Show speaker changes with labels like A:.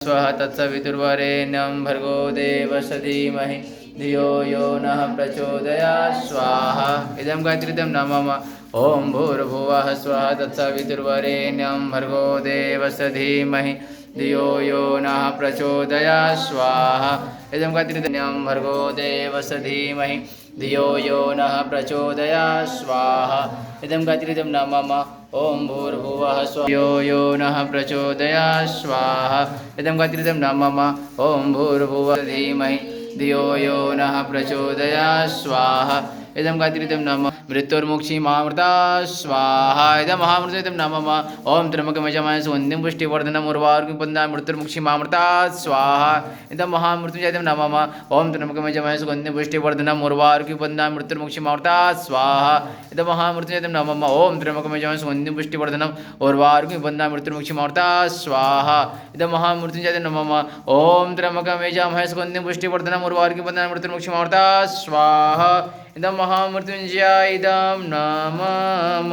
A: स्वः तत्सवितुर्वरेण्यं भर्गो देवस्य धीमहि धियो यो नः प्रचोदयात् स्वाहा। इदं गायत्रीदं नमः। ॐ भूर्भुवः स्वः तत्सवितुर्वरेण्यं भर्गो देवस्य धीमहि धियो यो नः प्रचोदयात् स्वाहा। इदं गायत्रीदं भर्गो देवस्य धीमहि धियो यो नः प्रचोदयात् स्वाहा। इदं गायत्रीदं नमः। ॐ भूर्भुवः स्वः यो नः प्रचोदयात् स्वाहा। इदं गायत्रीदं नमः। ॐ भूर्भुवः धीमहि धियो यो नः प्रचोदयात् स्वाहा। इदं गायत्रीदं नमः। मृत्युर्मुक्षीमामृता स्वाहा। इदं महामृत्युदं नमः। ॐ त्र्यम्बकमयजामहे सुगन्धिं पुष्टिवर्धनम् उर्वारुकं मृत्युर्मुक्षीमामृता स्वाहा। इदं महामृत्युंजयं नमः। ॐ त्र्यम्बकमयजामहे सुगन्धिं पुष्टिवर्धनम् उर्वारुकं मृत्युर्मुक्षीमामृता स्वाहा। इदं महामृत्युंजयं नमः। ॐ त्र्यम्बकमयजामहे सुगन्धिं पुष्टिवर्धनम् उर्वारुकं मृत्युर्मुक्षीमामृता स्वाहा। इदं महामृत्युंजयं नमः। ॐ त्र्यम्बकमयजामहे सुगन्धिं पुष्टिवर्धनम् उर्वारुकं मृत्युर्मुक्षीमामृता स्वाहा। इदं महामृत्युंजयाय इदं नमः।